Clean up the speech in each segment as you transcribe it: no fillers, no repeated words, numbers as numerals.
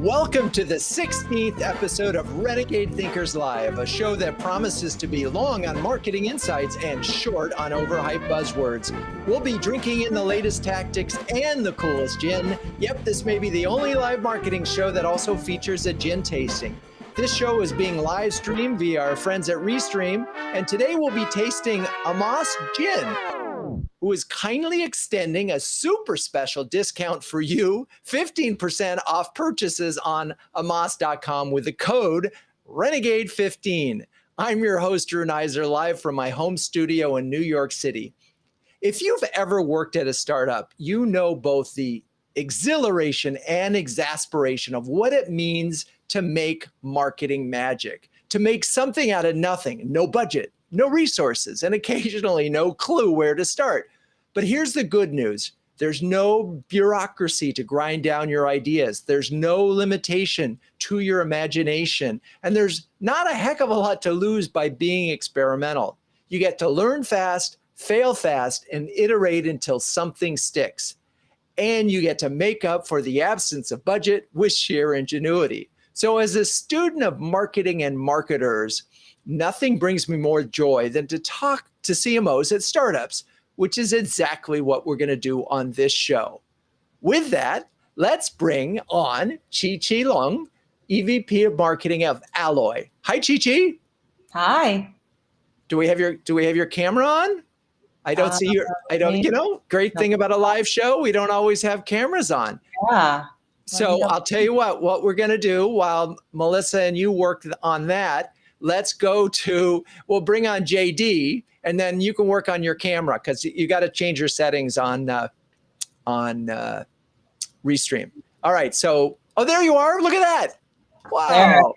Welcome to the 16th episode of Renegade Thinkers Live, a show that promises to be long on marketing insights and short on overhyped buzzwords. We'll be drinking in the latest tactics and the coolest gin. Yep, this may be the only live marketing show that also features a gin tasting. This show is being live streamed via our friends at Restream, and today we'll be tasting Amos Gin, who is kindly extending a super special discount for you, 15% off purchases on amos.com with the code Renegade15. I'm your host, Drew Neiser, live from my home studio in New York City. If you've ever worked at a startup, you know both the exhilaration and exasperation of what it means to make marketing magic, to make something out of nothing, no budget, no resources, and occasionally no clue where to start. But here's the good news. There's no bureaucracy to grind down your ideas. There's no limitation to your imagination. And there's not a heck of a lot to lose by being experimental. You get to learn fast, fail fast, and iterate until something sticks. And you get to make up for the absence of budget with sheer ingenuity. So as a student of marketing and marketers, nothing brings me more joy than to talk to CMOs at startups, which is exactly what we're going to do on this show. With that, let's bring on Chi Liang, EVP of Marketing of Alloy. Hi, Chi. Hi. Do we have your camera on? I don't see your. I don't. Great thing about a live show, we don't always have cameras on. Yeah. So I'll tell you what we're going to do while Melissa and you work on that. Let's go to, we'll bring on JD, and then you can work on your camera because you got to change your settings on Restream. All right. So, there you are. Look at that. Wow.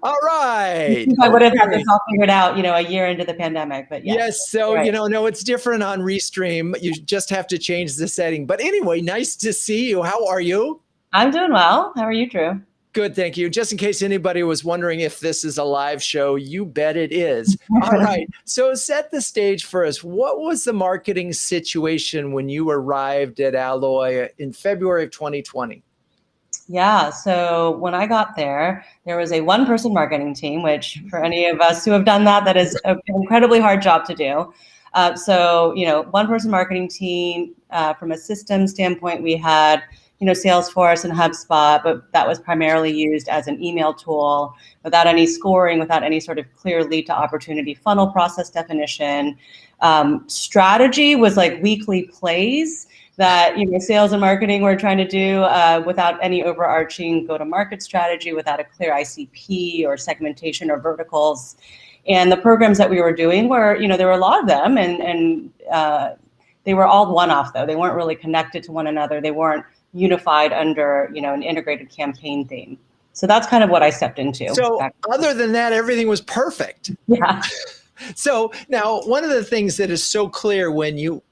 All right. I would have had this all figured out, a year into the pandemic, but yes. Yes. So, right. No, it's different on Restream. You just have to change the setting. But anyway, nice to see you. How are you? I'm doing well. How are you, Drew? Good, thank you. Just in case anybody was wondering if this is a live show, you bet it is. All right. So set the stage for us. What was the marketing situation when you arrived at Alloy in February of 2020? Yeah. So when I got there was a one-person marketing team, which for any of us who have done that is an incredibly hard job to do. One-person marketing team. From a system standpoint, we had Salesforce and HubSpot, but that was primarily used as an email tool without any scoring, without any sort of clear lead to opportunity funnel process definition. Strategy was like weekly plays that sales and marketing were trying to do without any overarching go-to-market strategy, without a clear ICP or segmentation or verticals. And the programs that we were doing were, there were a lot of them, and they were all one-off though. They weren't really connected to one another. They weren't unified under, an integrated campaign theme. So that's kind of what I stepped into. So other than that, everything was perfect. Yeah. So now one of the things that is so clear when you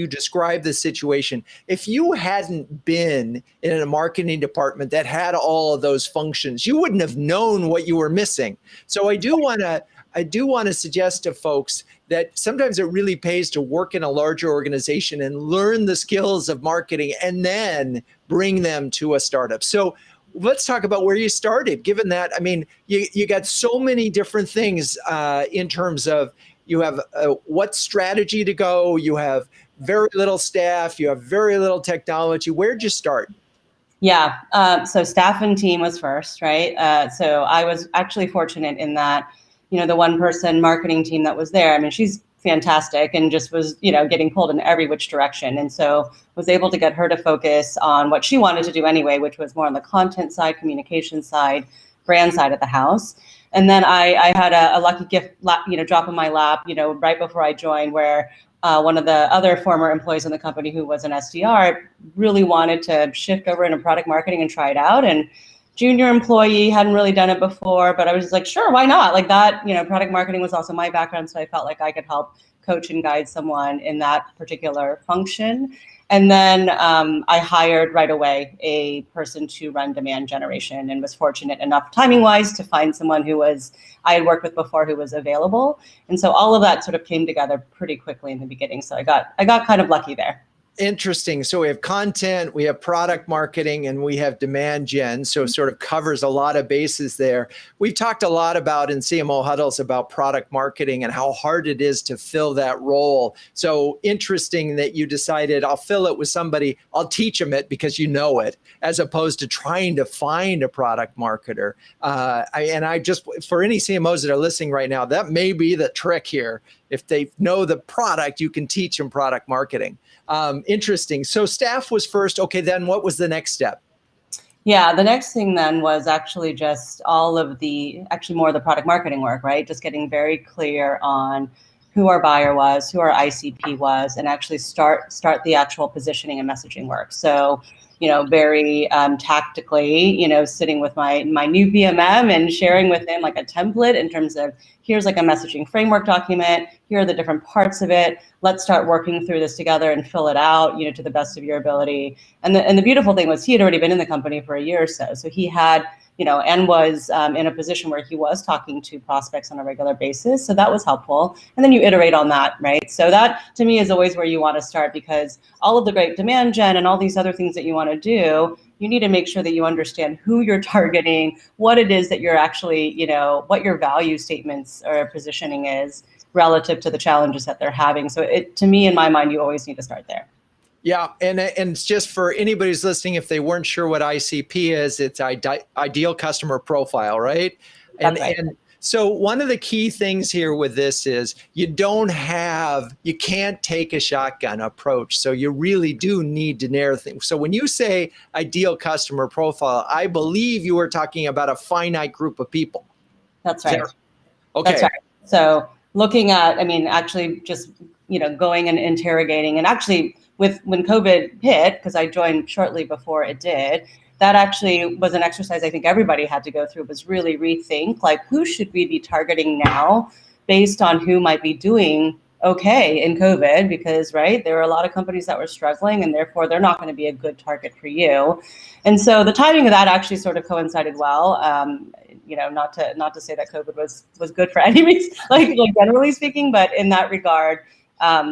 describe the situation, if you hadn't been in a marketing department that had all of those functions, you wouldn't have known what you were missing. So I do want to suggest to folks that sometimes it really pays to work in a larger organization and learn the skills of marketing and then bring them to a startup. So let's talk about where you started, given that, you got so many different things in terms of you have what strategy to go, you have very little staff, you have very little technology. Where'd you start? Yeah, so staff and team was first, right? So I was actually fortunate in that the one-person marketing team that was there, she's fantastic and just was, getting pulled in every which direction. And so was able to get her to focus on what she wanted to do anyway, which was more on the content side, communication side, brand side of the house. And then I had a lucky gift, drop in my lap, right before I joined, where one of the other former employees in the company who was an SDR really wanted to shift over into product marketing and try it out. And junior employee, hadn't really done it before, but I was just like, sure, why not? Like that, product marketing was also my background. So I felt like I could help coach and guide someone in that particular function. And then I hired right away a person to run demand generation and was fortunate enough timing wise to find someone I had worked with before who was available. And so all of that sort of came together pretty quickly in the beginning. So I got kind of lucky there. Interesting. So we have content, we have product marketing, and we have demand gen. So it sort of covers a lot of bases there. We've talked a lot about in CMO huddles about product marketing and how hard it is to fill that role. So interesting that you decided I'll fill it with somebody, I'll teach them it because you know it, as opposed to trying to find a product marketer. I just, for any CMOs that are listening right now, that may be the trick here. If they know the product, you can teach them product marketing. Interesting. So staff was first. Okay, then what was the next step? Yeah, the next thing then was actually just all of more of the product marketing work, right? Just getting very clear on who our buyer was, who our ICP was, and actually start the actual positioning and messaging work. So, very tactically, sitting with my new BMM and sharing with him like a template in terms of here's like a messaging framework document. Here are the different parts of it. Let's start working through this together and fill it out, to the best of your ability. And the beautiful thing was he had already been in the company for a year or so. So he had, and was in a position where he was talking to prospects on a regular basis. So that was helpful. And then you iterate on that, right? So that to me is always where you want to start, because all of the great demand gen and all these other things that you want to do, you need to make sure that you understand who you're targeting, what it is that you're actually, what your value statements or positioning is relative to the challenges that they're having. So to me, in my mind, you always need to start there. Yeah, and it's just for anybody who's listening, if they weren't sure what ICP is, it's ideal customer profile, right? That's right. And so one of the key things here with this is you can't take a shotgun approach. So you really do need to narrow things. So when you say ideal customer profile, I believe you were talking about a finite group of people. That's right. Okay. That's right. So looking at, actually just, going and interrogating, and actually when COVID hit, because I joined shortly before it did, that actually was an exercise I think everybody had to go through, was really rethink, like, who should we be targeting now based on who might be doing okay in COVID, because, right, there were a lot of companies that were struggling, and therefore they're not going to be a good target for you. And so the timing of that actually sort of coincided well. Not to say that COVID was good for any means, like generally speaking, but in that regard,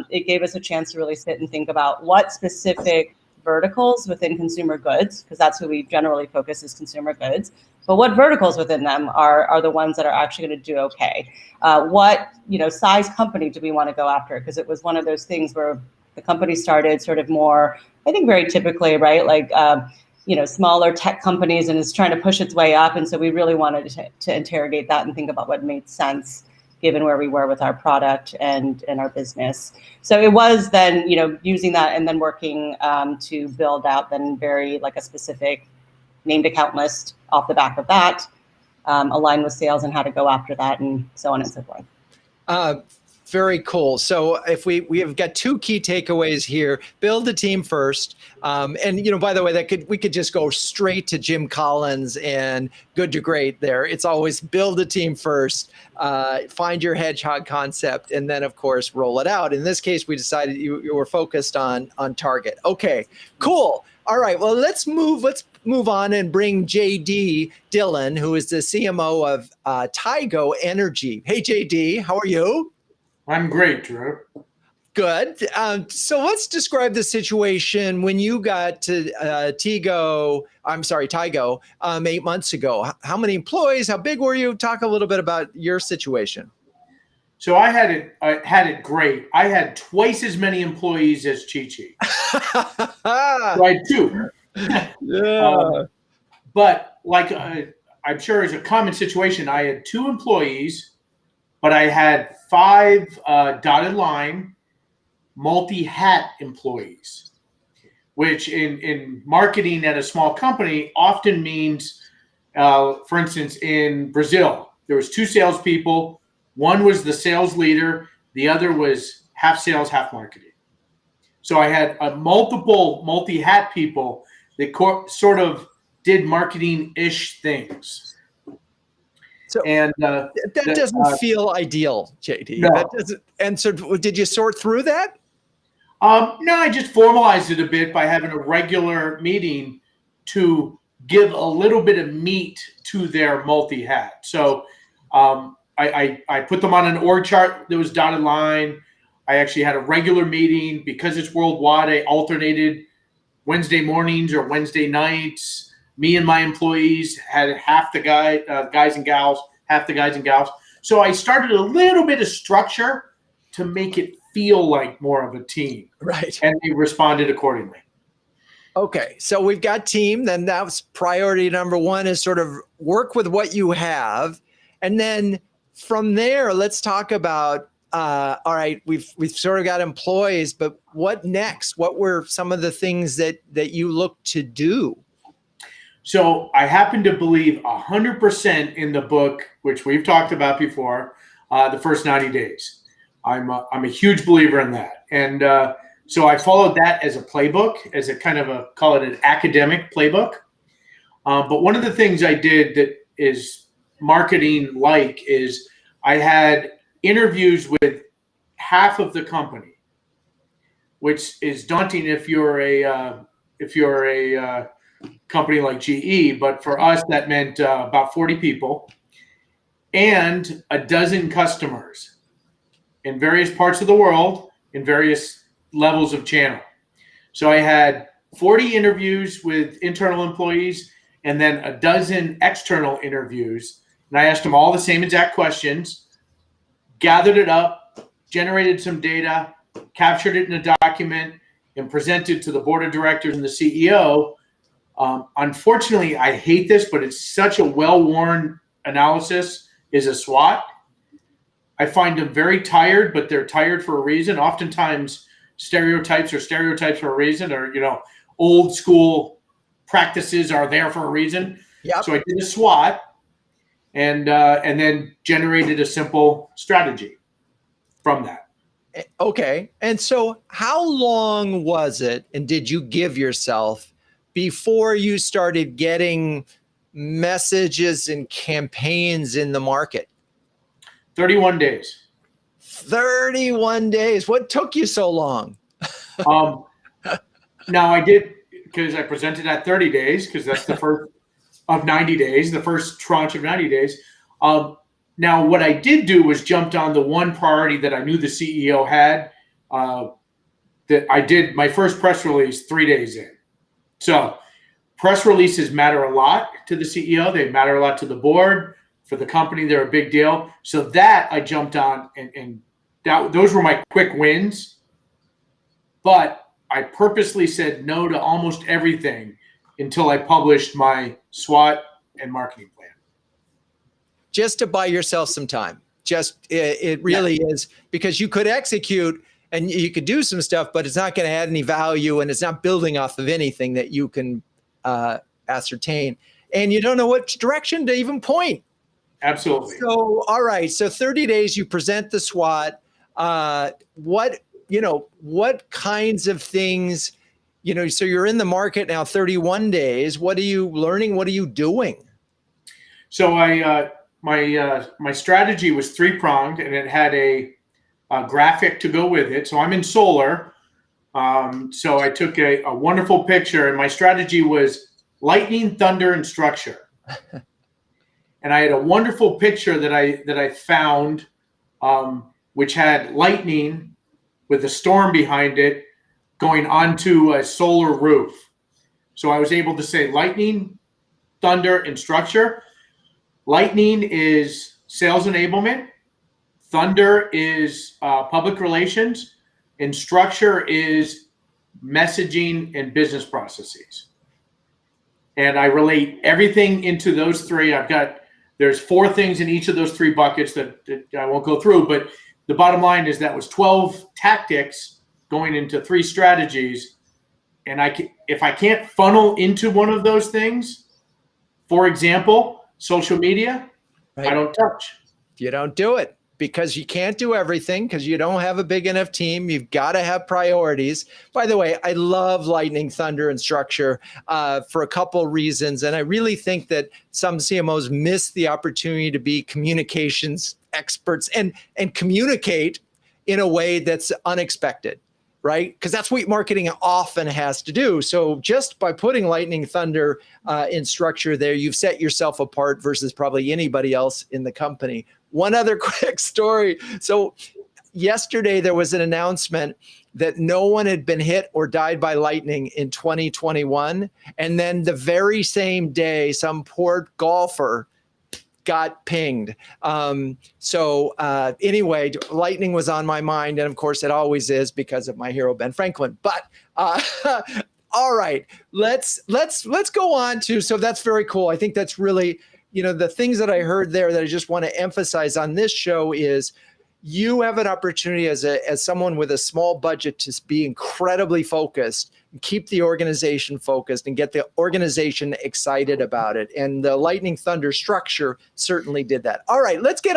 it gave us a chance to really sit and think about what specific verticals within consumer goods, because that's who we generally focus is consumer goods, but what verticals within them are the ones that are actually going to do okay. What size company do we want to go after? Because it was one of those things where the company started sort of more, I think very typically, right, like smaller tech companies, and is trying to push its way up. And so we really wanted to interrogate that and think about what made sense given where we were with our product and our business. So it was then, using that and then working to build out then very like a specific named account list off the back of that, align with sales and how to go after that, and so on and so forth. Very cool. So if we have got two key takeaways here: build a team first. And by the way, we could just go straight to Jim Collins and Good to Great there. It's always build a team first, find your hedgehog concept, and then of course roll it out. In this case, we decided you were focused on target. Okay, cool. All right. Well, let's move on and bring JD Dillon, who is the CMO of Tigo Energy. Hey, JD, how are you? I'm great, Drew. Good. So let's describe the situation when you got to Tigo 8 months ago. How many employees? How big were you? Talk a little bit about your situation. So I had it great. I had twice as many employees as Chi-Chi. So I had two. Yeah. But like I'm sure it's a common situation, I had 2 employees, but I had 5 dotted line multi-hat employees, which in marketing at a small company often means, for instance, in Brazil, there was 2 salespeople. One was the sales leader. The other was half sales, half marketing. So I had multiple multi-hat people that sort of did marketing-ish things. So and that doesn't feel ideal, JD. No. That doesn't. And so, did you sort through that? No, I just formalized it a bit by having a regular meeting to give a little bit of meat to their multi-hat. So I put them on an org chart that was dotted line. I actually had a regular meeting because it's worldwide. I alternated Wednesday mornings or Wednesday nights. Me and my employees had half the guys and gals, half the guys and gals. So I started a little bit of structure to make it feel like more of a team. Right. And they responded accordingly. Okay. So we've got team. Then that was priority number one, is sort of work with what you have. And then from there, let's talk about, all right, we've sort of got employees, but what next? What were some of the things that you looked to do? So I happen to believe 100% in the book, which we've talked about before, the first 90 days. I'm a huge believer in that. And so I followed that as a playbook, as a kind of call it an academic playbook. But one of the things I did that is marketing-like is I had interviews with half of the company, which is daunting if you're a company like GE. But for us, that meant about 40 people and a dozen customers in various parts of the world, in various levels of channel. So I had 40 interviews with internal employees and then a dozen external interviews. And I asked them all the same exact questions, gathered it up, generated some data, captured it in a document, and presented to the board of directors and the CEO. Unfortunately, I hate this, but it's such a well-worn analysis, is a SWOT. I find them very tired, but they're tired for a reason. Oftentimes, stereotypes for a reason, or old school practices are there for a reason. Yep. So I did a SWOT and then generated a simple strategy from that. Okay. And so how long was it, and did you give yourself before you started getting messages and campaigns in the market? 31 days. 31 days. What took you so long? Now I did, because I presented at 30 days, because that's the first of 90 days, the first tranche of 90 days. Now what I did do was jumped on the one priority that I knew the CEO had, that I did my first press release 3 days in. So press releases matter a lot to the CEO. They matter a lot to the board. For the company, they're a big deal. So that I jumped on, and those were my quick wins. But I purposely said no to almost everything until I published my SWOT and marketing plan. Just to buy yourself some time. It really is, because you could execute and you could do some stuff, but it's not going to add any value, and it's not building off of anything that you can ascertain. And you don't know which direction to even point. Absolutely. So, all right. So 30 days, you present the SWOT. What kinds of things, so you're in the market now 31 days. What are you learning? What are you doing? So my strategy was three-pronged, and it had a graphic to go with it. So I'm in solar. So I took a wonderful picture, and my strategy was lightning, thunder, and structure. And I had a wonderful picture that I found, which had lightning with a storm behind it going onto a solar roof. So I was able to say lightning, thunder, and structure. Lightning is sales enablement. Thunder is public relations. And structure is messaging and business processes. And I relate everything into those three. There's 4 things in each of those 3 buckets that I won't go through, but the bottom line is that was 12 tactics going into 3 strategies. And if I can't funnel into one of those things, for example, social media, right, I don't touch. You don't do it, because you can't do everything, because you don't have a big enough team. You've got to have priorities. By the way, I love lightning, thunder, and structure for a couple reasons. And I really think that some CMOs miss the opportunity to be communications experts and communicate in a way that's unexpected, right? Because that's what marketing often has to do. So just by putting lightning, thunder, in structure there, you've set yourself apart versus probably anybody else in the company. One other quick story. So yesterday there was an announcement that no one had been hit or died by lightning in 2021. And then the very same day, some poor golfer got pinged. Anyway, lightning was on my mind. And of course it always is because of my hero, Ben Franklin. But all right, let's go on to, so that's very cool. I think that's really, the things that I heard there that I just want to emphasize on this show is you have an opportunity as someone with a small budget to be incredibly focused, keep the organization focused, and get the organization excited about it. And the lightning thunder structure certainly did that. All right, let's bring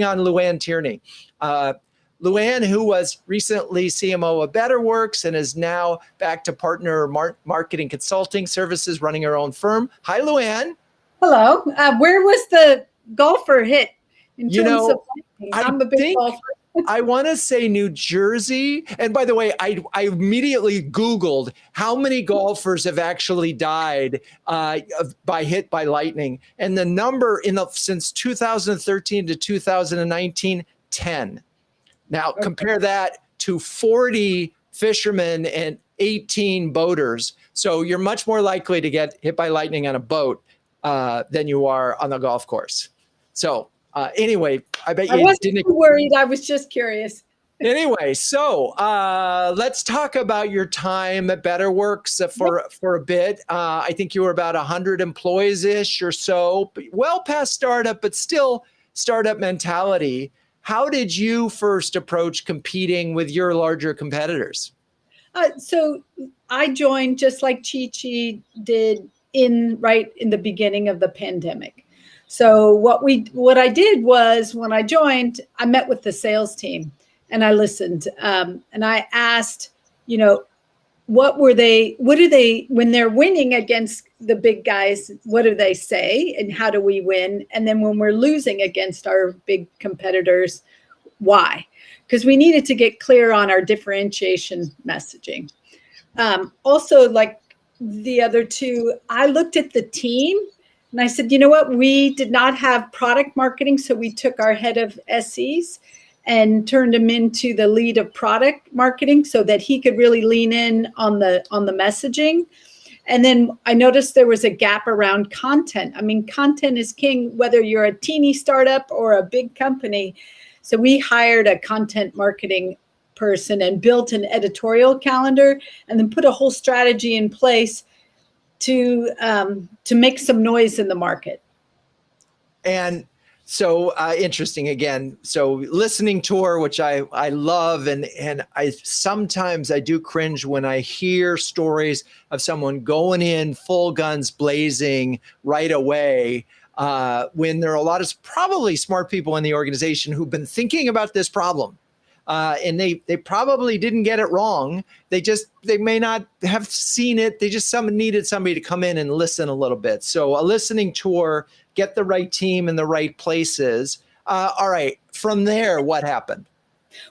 on Luanne Tierney. Luanne, who was recently CMO of Betterworks and is now back to partner marketing consulting services, running her own firm. Hi, Luanne. Hello. Where was the golfer hit in terms of lightning? I'm a big golfer. I want to say New Jersey. And by the way, I immediately Googled how many golfers have actually died hit by lightning. And the number since 2013 to 2019, 10. Now, compare that to 40 fishermen and 18 boaters. So you're much more likely to get hit by lightning on a boat than you are on the golf course. So anyway, I bet you wasn't worried. I was just curious. Anyway, so let's talk about your time at Betterworks for a bit. I think you were about 100 employees-ish or so, well past startup, but still startup mentality. How did you first approach competing with your larger competitors? So I joined just like Chi did right in the beginning of the pandemic. So what I did was when I joined, I met with the sales team and I listened and I asked, what do they, when they're winning against the big guys, what do they say and how do we win? And then when we're losing against our big competitors, why? Because we needed to get clear on our differentiation messaging. Also, like the other two, I looked at the team and I said, you know what? We did not have product marketing. So we took our head of SEs and turned him into the lead of product marketing so that he could really lean in on the messaging. And then I noticed there was a gap around content. I mean, content is king, whether you're a teeny startup or a big company. So we hired a content marketing person and built an editorial calendar and then put a whole strategy in place to make some noise in the market. And so interesting again. So listening tour, which I love, and I sometimes I do cringe when I hear stories of someone going in full guns blazing right away. When there are a lot of probably smart people in the organization who've been thinking about this problem. And they probably didn't get it wrong. They may not have seen it. They just needed somebody to come in and listen a little bit. So a listening tour, get the right team in the right places. All right. From there, what happened?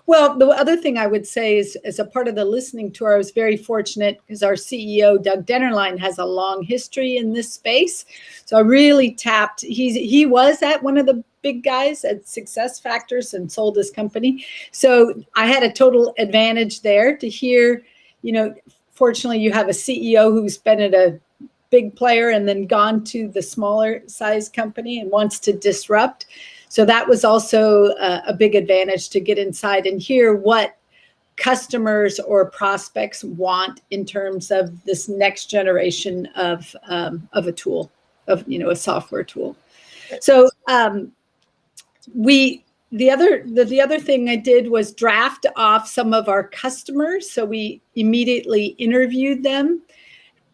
Well, the other thing I would say is, as a part of the listening tour, I was very fortunate because our CEO, Doug Dennerlein, has a long history in this space. So I really tapped. He was at one of the big guys at Success Factors and sold his company. So I had a total advantage there to hear, fortunately you have a CEO who's been at a big player and then gone to the smaller size company and wants to disrupt. So that was also a big advantage to get inside and hear what customers or prospects want in terms of this next generation of a tool, a software tool. So the other thing I did was draft off some of our customers. So we immediately interviewed them.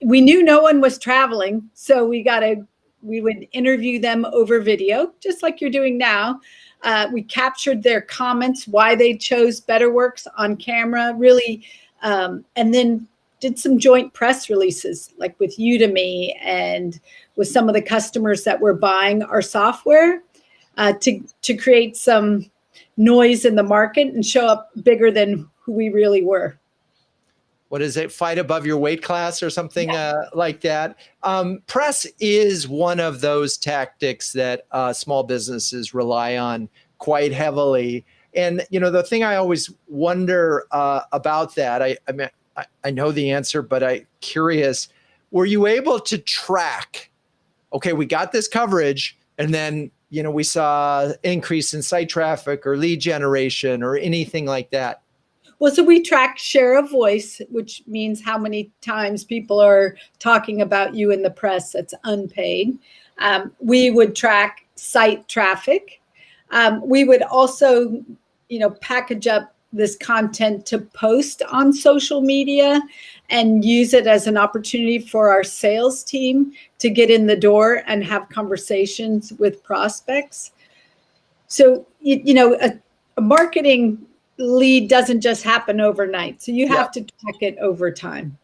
We knew no one was traveling, so we would interview them over video, just like you're doing now. We captured their comments, why they chose Betterworks on camera, really, and then did some joint press releases, like with Udemy and with some of the customers that were buying our software to create some noise in the market and show up bigger than who we really were. What is it? Fight above your weight class or something like that. Press is one of those tactics that small businesses rely on quite heavily. And, the thing I always wonder about that, I know the answer, but I'm curious, were you able to track, okay, we got this coverage, and then, we saw increase in site traffic or lead generation or anything like that? Well, so we track share of voice, which means how many times people are talking about you in the press that's unpaid. We would track site traffic. We would also, package up this content to post on social media and use it as an opportunity for our sales team to get in the door and have conversations with prospects. So, a marketing lead doesn't just happen overnight. So you have to track it over time.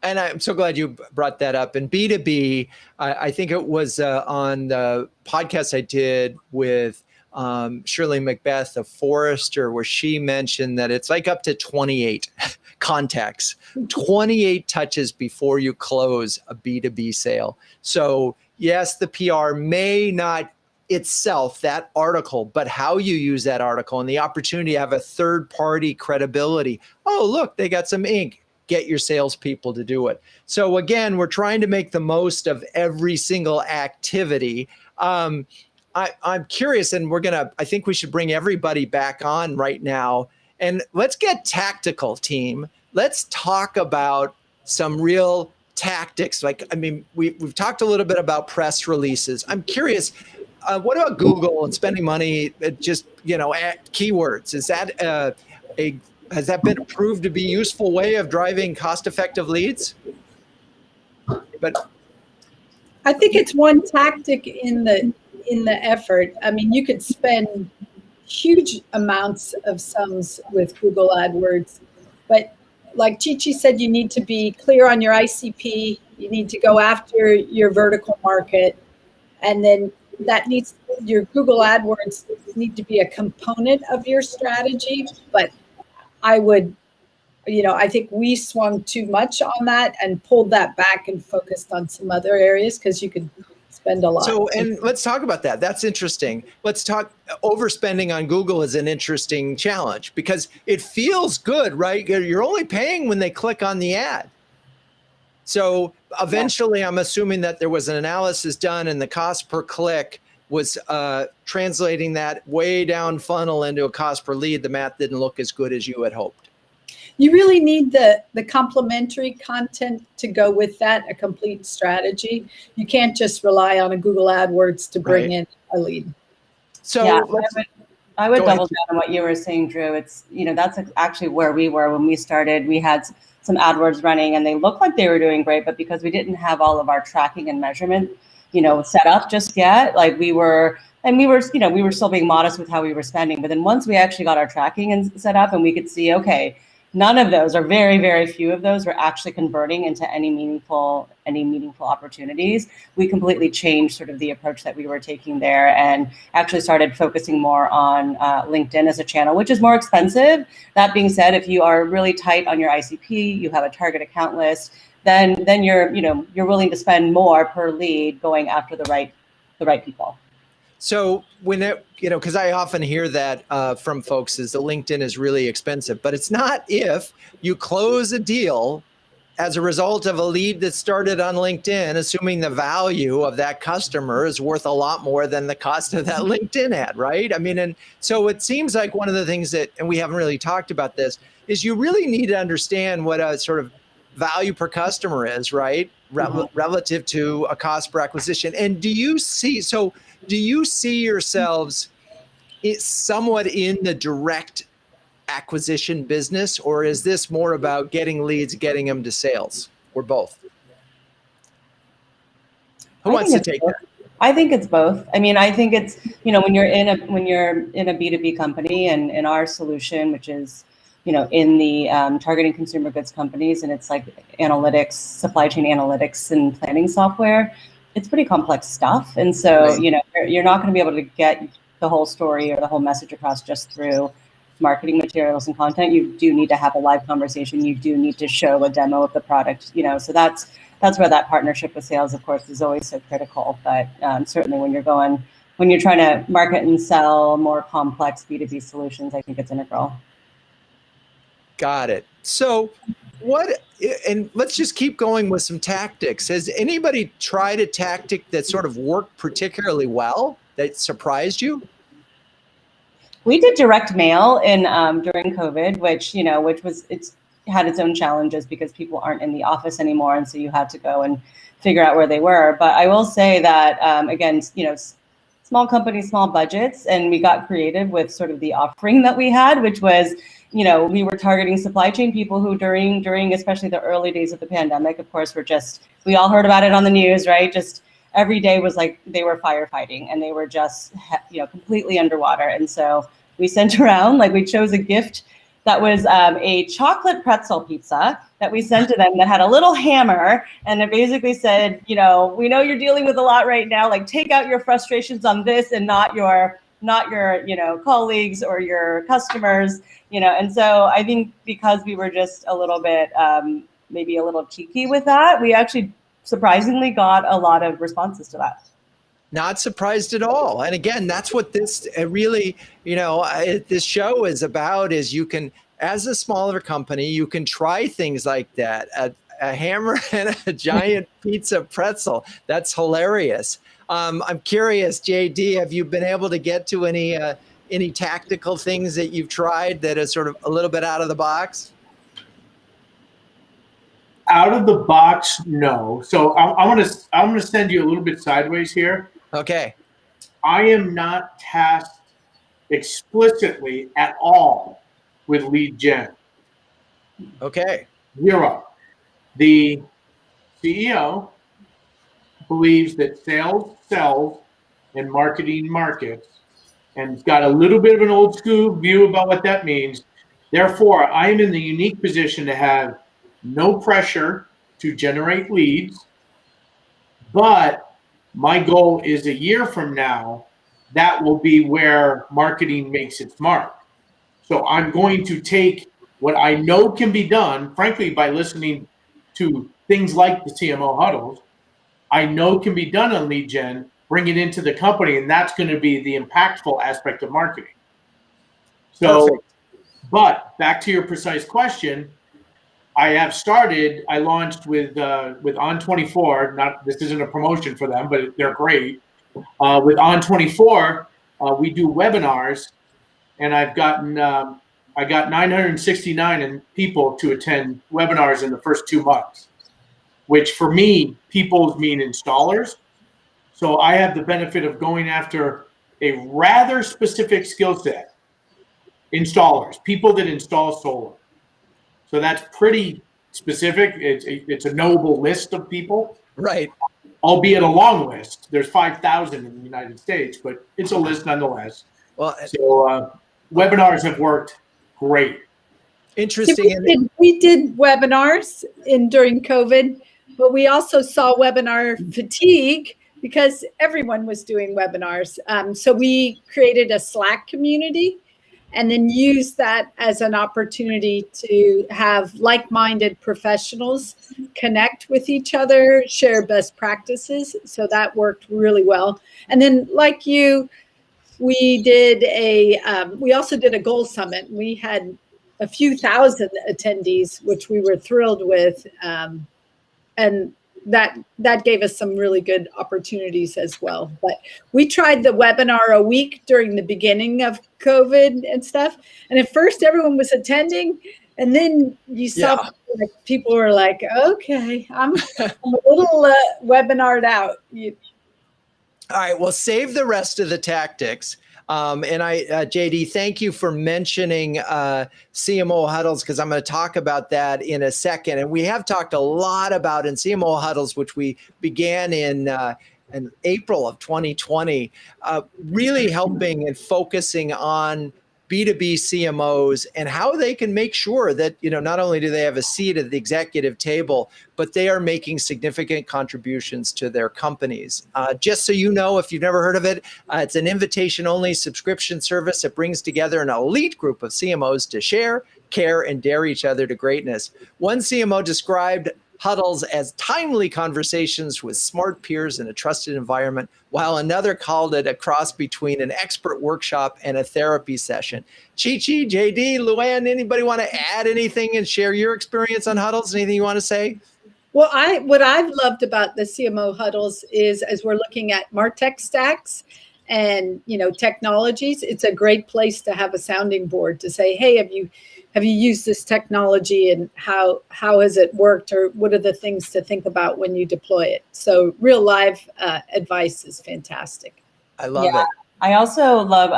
And I'm so glad you brought that up. And B2B, I think it was on the podcast I did with Shirley Macbeth of Forrester, where she mentioned that it's like up to 28 contacts, 28 touches before you close a B2B sale. So yes, the PR may not itself, that article, but how you use that article and the opportunity to have a third party credibility. Oh, look, they got some ink. Get your salespeople to do it. So again, we're trying to make the most of every single activity. I'm curious, and I think we should bring everybody back on right now. And let's get tactical, team. Let's talk about some real tactics. We've talked a little bit about press releases. I'm curious, what about Google and spending money at just, at keywords? Is that has that been proved to be a useful way of driving cost-effective leads? But I think it's one tactic in the effort. You could spend huge amounts of sums with Google AdWords, but like Chi-Chi said, you need to be clear on your ICP. You need to go after your vertical market, and then your Google AdWords need to be a component of your strategy. But I think we swung too much on that and pulled that back and focused on some other areas because you could spend a lot. So, and let's talk about that. That's interesting. Let's talk. Overspending on Google is an interesting challenge because it feels good, right? You're only paying when they click on the ad. So eventually, I'm assuming that there was an analysis done and the cost per click was translating that way down funnel into a cost per lead. The math didn't look as good as you had hoped. You really need the complementary content to go with that, a complete strategy. You can't just rely on a Google AdWords to bring in a lead. So I would double down on what you were saying, Drew. It's, that's actually where we were when we started. We had some AdWords running and they looked like they were doing great, but because we didn't have all of our tracking and measurement, set up just yet, we were still being modest with how we were spending. But then once we actually got our tracking and set up and we could see, okay, none of those, or very, very few of those, were actually converting into any meaningful opportunities. We completely changed sort of the approach that we were taking there and actually started focusing more on LinkedIn as a channel, which is more expensive. That being said, if you are really tight on your ICP, you have a target account list, then you're willing to spend more per lead going after the right people. So because I often hear that from folks is that LinkedIn is really expensive, but it's not if you close a deal as a result of a lead that started on LinkedIn, assuming the value of that customer is worth a lot more than the cost of that LinkedIn ad, right? And so it seems like one of the things that, and we haven't really talked about this, is you really need to understand what a sort of value per customer is, right? Relative to a cost per acquisition. And do you see yourselves somewhat in the direct acquisition business, or is this more about getting leads, getting them to sales, or both? Who wants to take that? I think it's both. I think it's, when you're in a B2B company, and in our solution, which is, in the targeting consumer goods companies, and it's like analytics, supply chain analytics and planning software, it's pretty complex stuff. And so, you're not going to be able to get the whole story or the whole message across just through marketing materials and content. You do need to have a live conversation. You do need to show a demo of the product, so that's where that partnership with sales, of course, is always so critical. But certainly when you're going when you're trying to market and sell more complex B2B solutions, I think it's integral. Got it. So and let's just keep going with some tactics. Has anybody tried a tactic that sort of worked particularly well that surprised you? We did direct mail in during COVID, which it's had its own challenges because people aren't in the office anymore, and so you had to go and figure out where they were. But I will say that again, small companies, small budgets, and we got creative with sort of the offering that we had, which was, we were targeting supply chain people who during especially the early days of the pandemic, of course, we all heard about it on the news, right? Just every day was like they were firefighting and they were just, completely underwater. And so we sent around, we chose a gift that was a chocolate pretzel pizza that we sent to them that had a little hammer, and it basically said, we know you're dealing with a lot right now, take out your frustrations on this and not your colleagues or your customers, and so I think because we were just a little bit maybe a little cheeky with that, we actually surprisingly got a lot of responses to that. Not surprised at all. And again, that's what this really, this show is about, is you can, as a smaller company, you can try things like that. A hammer and a giant pizza pretzel. That's hilarious. I'm curious, JD, have you been able to get to any tactical things that you've tried that are sort of a little bit out of the box? Out of the box, no. So I'm gonna send you a little bit sideways here. Okay. I am not tasked explicitly at all with lead gen. Okay. 0. The CEO believes that sales sells and marketing markets, and it's got a little bit of an old school view about what that means. Therefore, I am in the unique position to have no pressure to generate leads, but my goal is a year from now, that will be where marketing makes its mark. So I'm going to take what I know can be done, frankly, by listening to things like the CMO huddles, I know can be done on lead gen, bring it into the company, and that's going to be the impactful aspect of marketing. So, perfect. But back to your precise question, I launched with On24. This isn't a promotion for them, but they're great. With On24, we do webinars, and I got 969 people to attend webinars in the first 2 months, which for me, people mean installers. So I have the benefit of going after a rather specific skill set, installers, people that install solar. So that's pretty specific. It's a knowable list of people. Right. Albeit a long list. There's 5,000 in the United States, but it's a list nonetheless. Well, so webinars have worked great. Interesting. We did webinars during COVID, but we also saw webinar fatigue because everyone was doing webinars. So we created a Slack community and then use that as an opportunity to have like-minded professionals connect with each other, share best practices. So that worked really well. And then like you, we also did a goal summit. We had a few thousand attendees, which we were thrilled with. And that gave us some really good opportunities as well. But we tried the webinar a week during the beginning of COVID and stuff. And at first everyone was attending, and then you saw people were like, okay, I'm a little webinared out. All right, well, save the rest of the tactics. And JD, thank you for mentioning CMO huddles, because I'm going to talk about that in a second. And we have talked a lot about in CMO huddles, which we began in April of 2020, really helping and focusing on B2B CMOs and how they can make sure that, not only do they have a seat at the executive table, but they are making significant contributions to their companies. Just so you know, if you've never heard of it, it's an invitation-only subscription service that brings together an elite group of CMOs to share, care, and dare each other to greatness. One CMO described huddles as timely conversations with smart peers in a trusted environment, while another called it a cross between an expert workshop and a therapy session. Chi-Chi, JD, Luanne, anybody want to add anything and share your experience on huddles? Anything you want to say? Well, what I've loved about the CMO huddles is, as we're looking at MarTech stacks and technologies, it's a great place to have a sounding board to say, hey, have you used this technology, and how has it worked, or what are the things to think about when you deploy it? So real live advice is fantastic. I love it. I also love,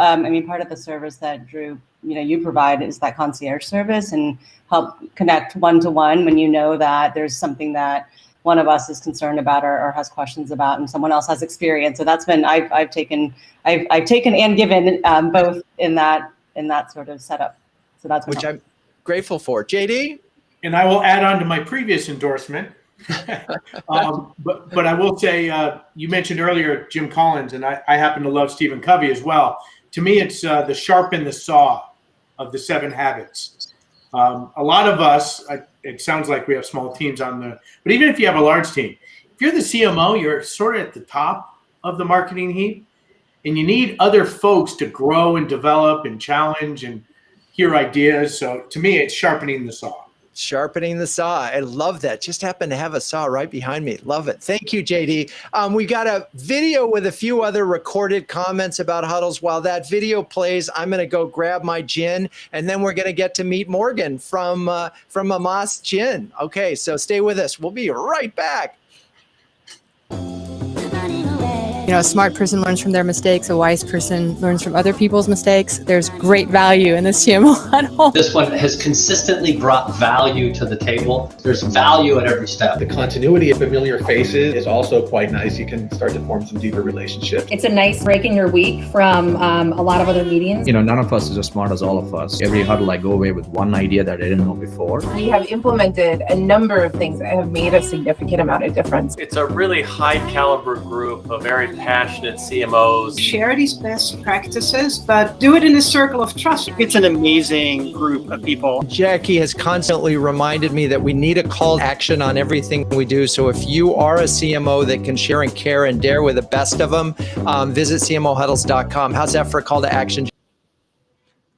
part of the service that Drew, you provide is that concierge service, and help connect one-to-one when you know that there's something that one of us is concerned about or has questions about, and someone else has experience. So that's been, I've taken and given both in that sort of setup. So that's which I'm grateful for. JD? And I will add on to my previous endorsement. But I will say, you mentioned earlier Jim Collins, and I happen to love Stephen Covey as well. To me, it's the sharpen the saw of the 7 habits. A lot of us, it sounds like we have small teams but even if you have a large team, if you're the CMO, you're sort of at the top of the marketing heap, and you need other folks to grow and develop and challenge and hear ideas. So to me, it's sharpening the saw. Sharpening the saw. I love that. Just happen to have a saw right behind me. Love it. Thank you, JD. We got a video with a few other recorded comments about huddles. While that video plays, I'm going to go grab my gin, and then we're going to get to meet Morgan from Amos Gin. Okay, so stay with us. We'll be right back. A smart person learns from their mistakes. A wise person learns from other people's mistakes. There's great value in this CMO huddle. This one has consistently brought value to the table. There's value at every step. The continuity of familiar faces is also quite nice. You can start to form some deeper relationships. It's a nice break in your week from a lot of other meetings. None of us is as smart as all of us. Every huddle I go away with one idea that I didn't know before. We have implemented a number of things that have made a significant amount of difference. It's a really high caliber group of very passionate CMOs. Share these best practices, but do it in a circle of trust. It's an amazing group of people. Jackie has constantly reminded me that we need a call to action on everything we do. So if you are a CMO that can share and care and dare with the best of them, visit cmohuddles.com. How's that for a call to action?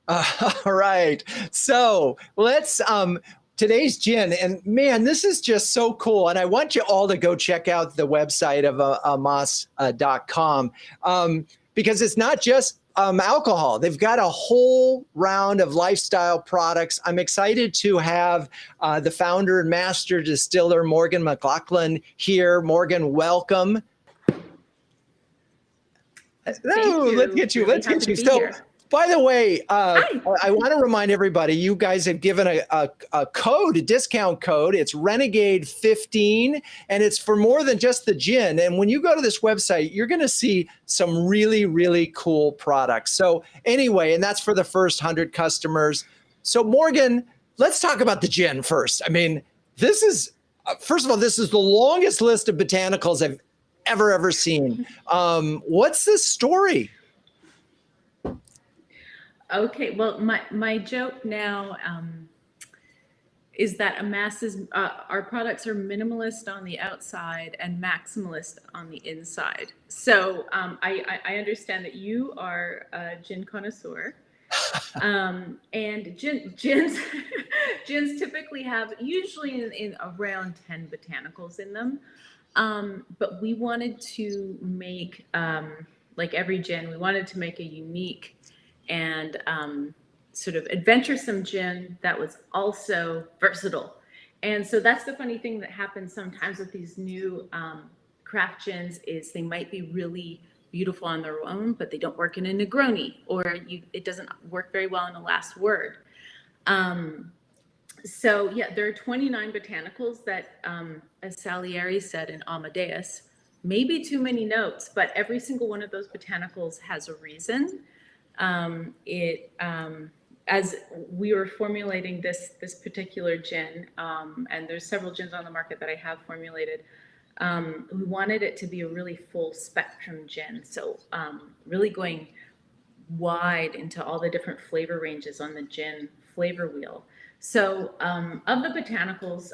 All right. So let's... today's gin, and man, this is just so cool. And I want you all to go check out the website of amos.com because it's not just alcohol. They've got a whole round of lifestyle products. I'm excited to have the founder and master distiller, Morgan McLaughlin, here. Morgan, welcome. Let's get you. So, by the way, I want to remind everybody, you guys have given a code, a discount code. It's Renegade 15, and it's for more than just the gin. And when you go to this website, you're going to see some really, really cool products. So anyway, and that's for the first 100 customers. So Morgan, let's talk about the gin first. I mean, this is, first of all, this is the longest list of botanicals I've ever seen. What's the story? Okay, well, my joke now is that our products are minimalist on the outside and maximalist on the inside. So I understand that you are a gin connoisseur, and gins typically have usually in around 10 botanicals in them, but we wanted to make like every gin, we wanted to make a unique and sort of adventuresome gin that was also versatile. And so that's the funny thing that happens sometimes with these new craft gins is they might be really beautiful on their own, but they don't work in a Negroni, or it doesn't work very well in a last word. So yeah, there are 29 botanicals that, as Salieri said in Amadeus, maybe too many notes, but every single one of those botanicals has a reason. As we were formulating this particular gin, and there's several gins on the market that I have formulated, we wanted it to be a really full spectrum gin. So really going wide into all the different flavor ranges on the gin flavor wheel. So of the botanicals,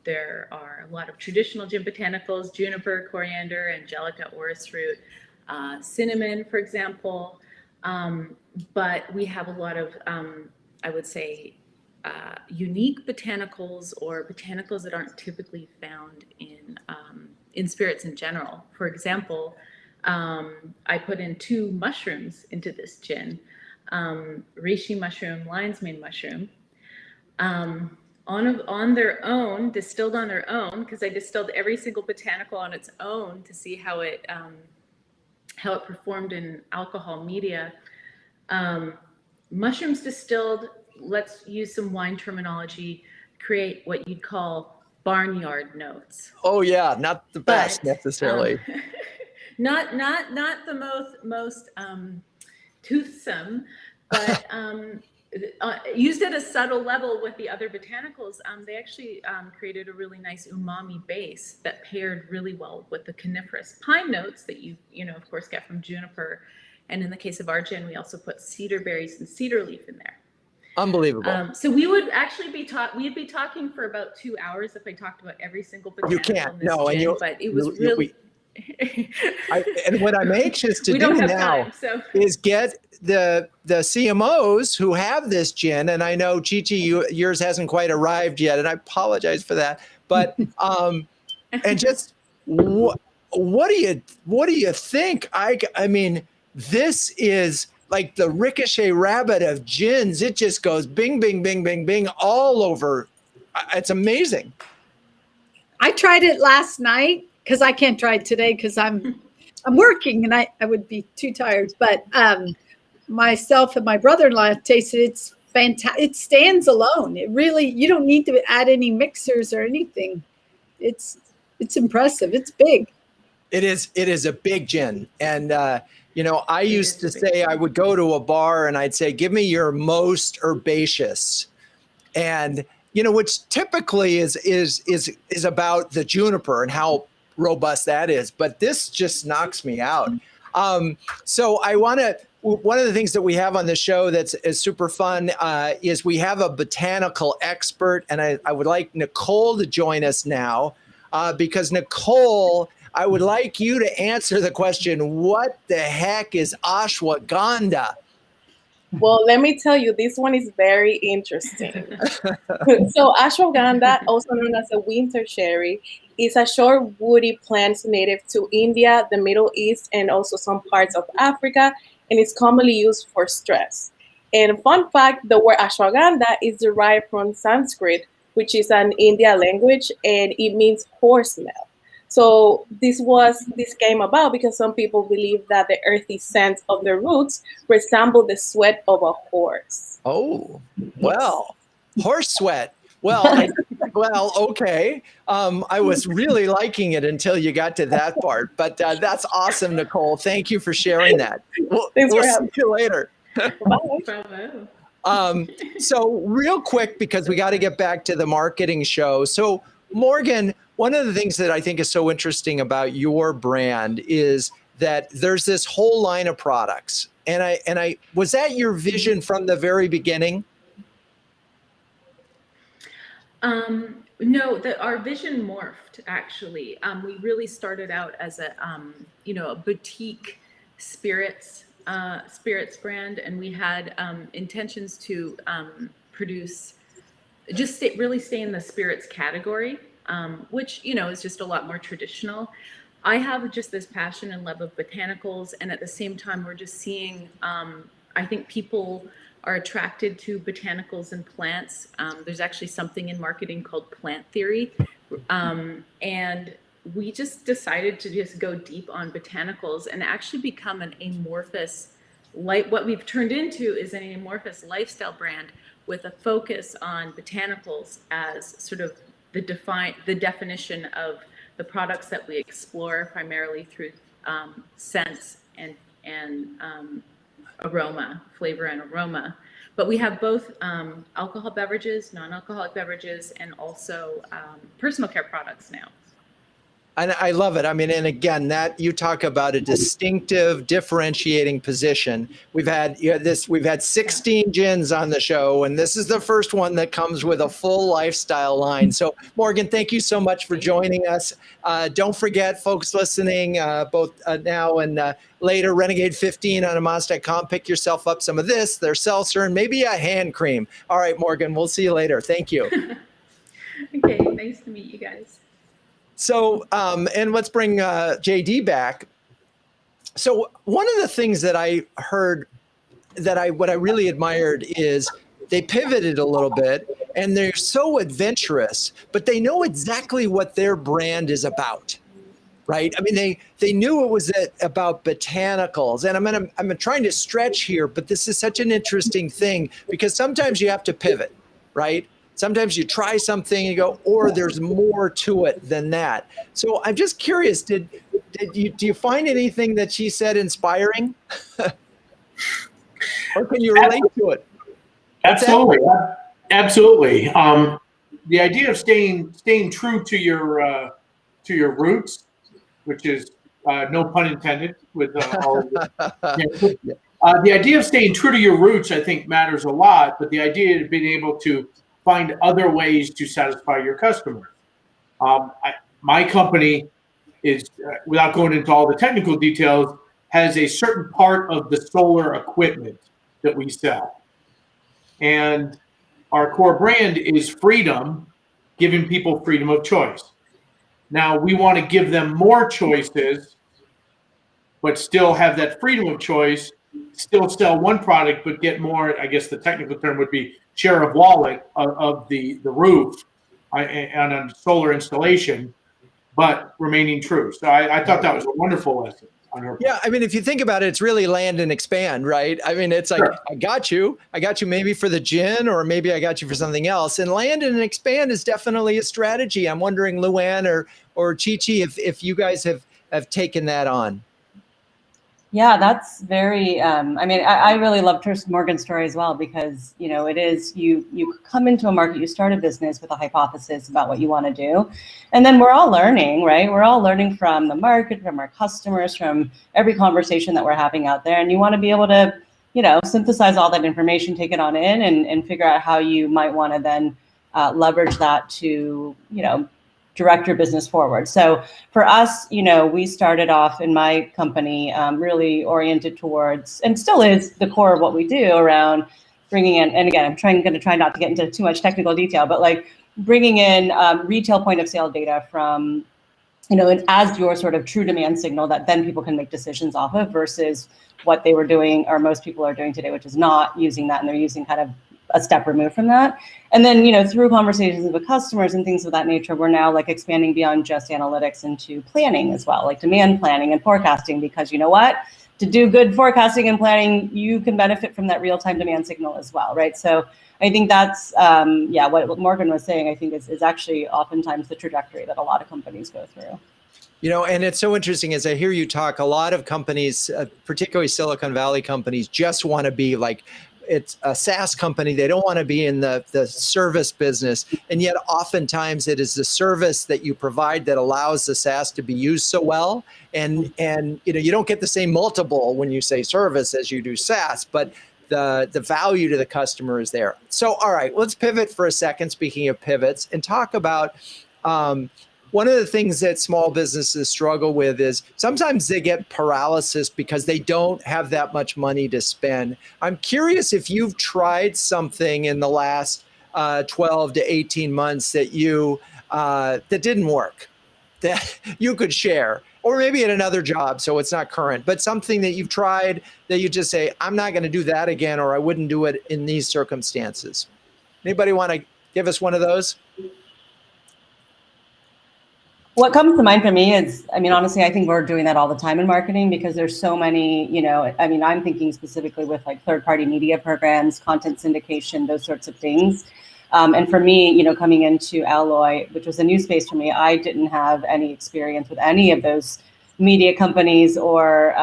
there are a lot of traditional gin botanicals: juniper, coriander, angelica, orris root, cinnamon, for example. But we have a lot of, I would say, unique botanicals, or botanicals that aren't typically found in spirits in general. For example, I put in 2 mushrooms into this gin: reishi mushroom, lion's mane mushroom. On their own, distilled on their own, because I distilled every single botanical on its own to see how it performed in alcohol media. Mushrooms distilled, let's use some wine terminology, create what you'd call barnyard notes. Oh yeah, not the best necessarily. Not the most toothsome, but used at a subtle level with the other botanicals, they actually created a really nice umami base that paired really well with the coniferous pine notes that you of course get from juniper. And in the case of our gin, we also put cedar berries and cedar leaf in there. Unbelievable. So we would actually we'd be talking for about 2 hours if I talked about every single botanical. You can't, in this no, gin, but it was really. And what I'm anxious to do now is get the CMOs who have this gin, and I know Chi-Chi, yours hasn't quite arrived yet, and I apologize for that. But and just what do you think? I mean, this is like the ricochet rabbit of gins. It just goes bing, bing, bing, bing, bing all over. It's amazing. I tried it last night because I can't try it today because I'm working and I would be too tired. But myself and my brother-in-law tasted it. It's fantastic. It stands alone. It really, you don't need to add any mixers or anything. It's impressive. It's big. It is a big gin. And I used to say I would go to a bar and I'd say, give me your most herbaceous. And which typically is about the juniper and how robust that is, but this just knocks me out. So one of the things that we have on the show is super fun is we have a botanical expert, and I would like Nicole to join us now because Nicole, I would like you to answer the question, what the heck is ashwagandha? Well, let me tell you, this one is very interesting. So ashwagandha, also known as a winter cherry, is a short woody plant native to India, the Middle East, and also some parts of Africa, and it's commonly used for stress. And fun fact, the word ashwagandha is derived from Sanskrit, which is an Indian language, and it means horse smell. So this came about because some people believe that the earthy scent of the roots resemble the sweat of a horse. Oh, well, horse sweat. Well, okay. I was really liking it until you got to that part, but that's awesome, Nicole. Thank you for sharing that. We'll see you later. Bravo. So real quick, because we got to get back to the marketing show. So Morgan, one of the things that I think is so interesting about your brand is that there's this whole line of products. And I was that your vision from the very beginning? No, our vision morphed actually. We really started out as a boutique spirits brand, and we had intentions to produce, really stay in the spirits category, which is just a lot more traditional. I have just this passion and love of botanicals, and at the same time, we're just seeing. I think people are attracted to botanicals and plants. There's actually something in marketing called plant theory, and we just decided to just go deep on botanicals and actually become an amorphous. What we've turned into is an amorphous lifestyle brand with a focus on botanicals as sort of the definition of the products that we explore primarily through scents and flavor and aroma. But we have both alcohol beverages, non-alcoholic beverages, and also personal care products now. And I love it. I mean, and again, that you talk about a distinctive, differentiating position. We've had we've had 16 gins on the show, and this is the first one that comes with a full lifestyle line. So, Morgan, thank you so much for joining us. Don't forget, folks listening, both now and later, Renegade 15 on Amos.com. Pick yourself up some of this, their seltzer, and maybe a hand cream. All right, Morgan, we'll see you later. Thank you. Okay, nice to meet you guys. So, and let's bring JD back. So one of the things that I heard what I really admired is they pivoted a little bit and they're so adventurous, but they know exactly what their brand is about, right? I mean, they knew it was about botanicals, and I'm trying to stretch here, but this is such an interesting thing because sometimes you have to pivot, right? Sometimes you try something and you go, or there's more to it than that. So I'm just curious, do you find anything that she said inspiring? Or can you relate to it? Absolutely. Absolutely. The idea of staying true to your roots, which is no pun intended with all of it. The idea of staying true to your roots, I think, matters a lot, but the idea of being able to find other ways to satisfy your customers. My company is, without going into all the technical details, has a certain part of the solar equipment that we sell. And our core brand is freedom, giving people freedom of choice. Now, we want to give them more choices, but still have that freedom of choice, still sell one product, but get more, I guess the technical term would be share of wallet of the roof and a solar installation, but remaining true. So I thought that was a wonderful lesson on her part. Yeah, I mean, if you think about it, it's really land and expand, right? I mean, it's like, sure. I got you maybe for the gin, or maybe I got you for something else. And land and expand is definitely a strategy. I'm wondering, Luanne or Chi-Chi, if you guys have taken that on. Yeah, that's very, I mean, I really loved Morgan's story as well, because, you know, it is, you come into a market, you start a business with a hypothesis about what you want to do. And then we're all learning, right? We're all learning from the market, from our customers, from every conversation that we're having out there. And you want to be able to, you know, synthesize all that information, take it on in and figure out how you might want to then leverage that to, you know, direct your business forward. So for us, you know, we started off in my company really oriented towards, and still is the core of what we do, around bringing in, and again, I'm going to try not to get into too much technical detail, but like bringing in retail point of sale data from, you know, as your sort of true demand signal that then people can make decisions off of, versus what they were doing, or most people are doing today, which is not using that, and they're using kind of a step removed from that. And then, you know, through conversations with customers and things of that nature, we're now like expanding beyond just analytics into planning as well, like demand planning and forecasting, because you know what, to do good forecasting and planning, you can benefit from that real-time demand signal as well, right? So I think that's, yeah, what Morgan was saying, I think is actually oftentimes the trajectory that a lot of companies go through. You know, and it's so interesting as I hear you talk, a lot of companies, particularly Silicon Valley companies, just want to be like, it's a SaaS company. They don't want to be in the service business. And yet oftentimes it is the service that you provide that allows the SaaS to be used so well. And you know, you don't get the same multiple when you say service as you do SaaS, but the value to the customer is there. So, all right, let's pivot for a second, speaking of pivots, and talk about one of the things that small businesses struggle with is sometimes they get paralysis because they don't have that much money to spend. I'm curious if you've tried something in the last 12 to 18 months that that didn't work, that you could share, or maybe at another job, so it's not current, but something that you've tried that you just say, I'm not going to do that again, or I wouldn't do it in these circumstances. Anybody want to give us one of those? What comes to mind for me is, I mean, honestly, I think we're doing that all the time in marketing, because there's so many, you know, I mean, I'm thinking specifically with like third-party media programs, content syndication, those sorts of things. And for me, you know, coming into Alloy, which was a new space for me, I didn't have any experience with any of those media companies or,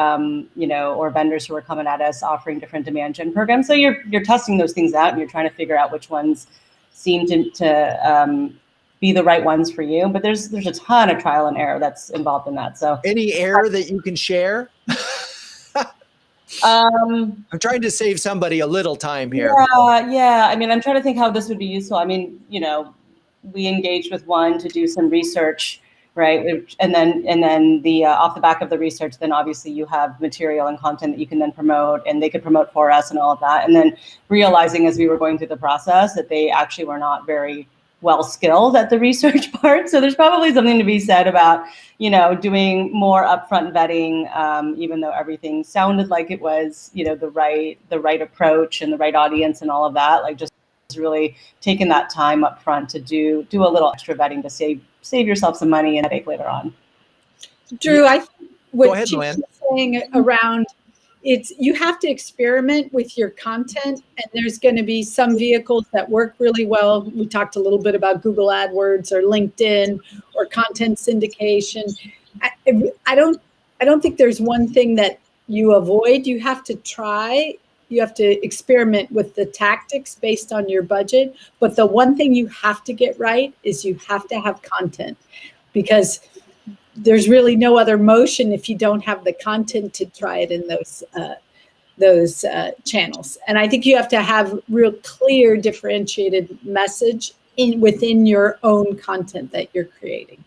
you know, or vendors who were coming at us offering different demand gen programs. So you're testing those things out and you're trying to figure out which ones seem to be the right ones for you. But there's a ton of trial and error that's involved in that. So any error that you can share? I'm trying to save somebody a little time here. Yeah. I mean, I'm trying to think how this would be useful. I mean, we engaged with one to do some research, right? And then the off the back of the research, then obviously you have material and content that you can then promote, and they could promote for us and all of that. And then realizing as we were going through the process that they actually were not very well skilled at the research part. So there's probably something to be said about, doing more upfront vetting, even though everything sounded like it was, the right approach and the right audience and all of that. Like just really taking that time up front to do a little extra vetting to save yourself some money and headache later on. Drew, I think what Go ahead, she's saying around you have to experiment with your content, and there's going to be some vehicles that work really well. We talked a little bit about Google AdWords or LinkedIn or content syndication. I don't think there's one thing that you avoid. You have to try. You have to experiment with the tactics based on your budget. But the one thing you have to get right is you have to have content, because there's really no other motion if you don't have the content to try it in those channels. And I think you have to have real clear, differentiated message within your own content that you're creating.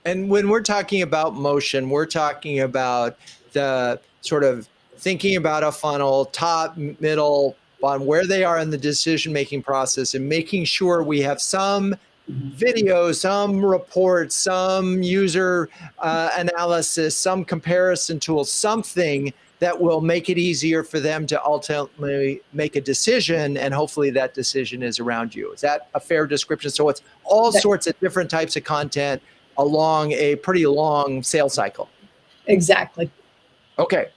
And when we're talking about motion, we're talking about the sort of thinking about a funnel, top, middle, on where they are in the decision-making process, and making sure we have some videos, some reports, some user analysis, some comparison tools, something that will make it easier for them to ultimately make a decision, and hopefully that decision is around you. Is that a fair description? So it's all sorts of different types of content along a pretty long sales cycle. Exactly. Okay.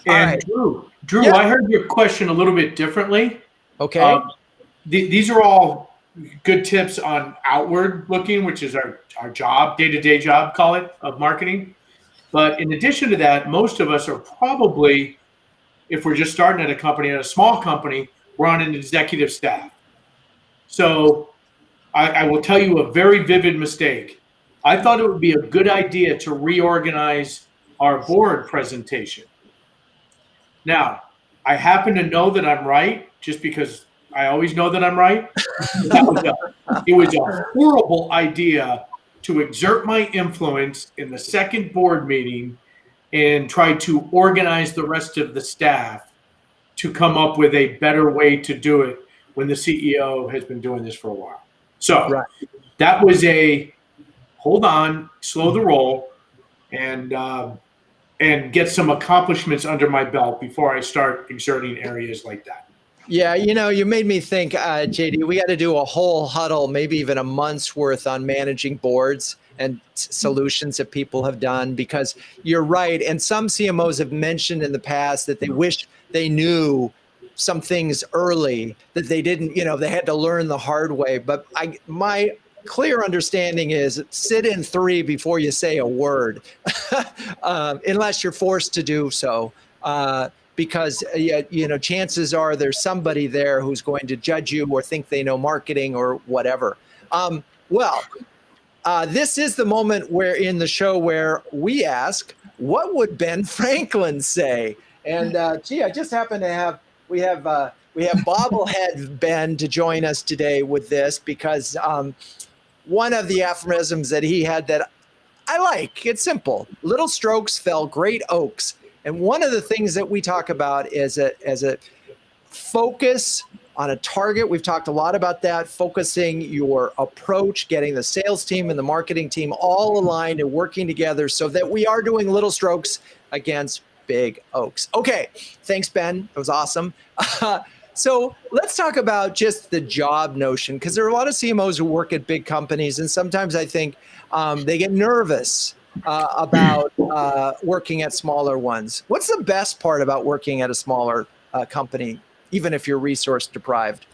And all right. Drew, Yeah. I heard your question a little bit differently. Okay. These are all good tips on outward looking, which is our job, day-to-day job, call it, of marketing. But in addition to that, most of us are probably, if we're just starting at a company, at a small company, we're on an executive staff. So I will tell you a very vivid mistake. I thought it would be a good idea to reorganize our board presentation. Now, I happen to know that I'm right, just because I always know that I'm right. It was a horrible idea to exert my influence in the second board meeting and try to organize the rest of the staff to come up with a better way to do it when the CEO has been doing this for a while. So that was hold on, slow the roll, and get some accomplishments under my belt before I start exerting areas like that. Yeah, you made me think, JD, we got to do a whole huddle, maybe even a month's worth on managing boards and solutions that people have done, because you're right. And some CMOs have mentioned in the past that they wish they knew some things early that they didn't, they had to learn the hard way. But my clear understanding is sit in 3 before you say a word, unless you're forced to do so. Because chances are there's somebody there who's going to judge you or think they know marketing or whatever. This is the moment where in the show where we ask, what would Ben Franklin say? And I just happen to have we have bobblehead Ben to join us today with this, because one of the aphorisms that he had that I like, it's simple: little strokes fell great oaks. And one of the things that we talk about is as a focus on a target. We've talked a lot about that, focusing your approach, getting the sales team and the marketing team all aligned and working together so that we are doing little strokes against big oaks. Okay, thanks, Ben. That was awesome. So let's talk about just the job notion, because there are a lot of CMOs who work at big companies, and sometimes I think they get nervous about working at smaller ones. What's the best part about working at a smaller company, even if you're resource deprived?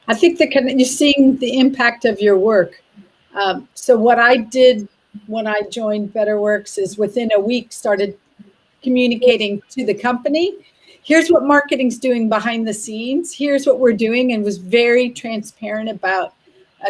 I think you're seeing the impact of your work. So what I did when I joined Betterworks is within a week started communicating to the company. Here's what marketing's doing behind the scenes. Here's what we're doing, and was very transparent about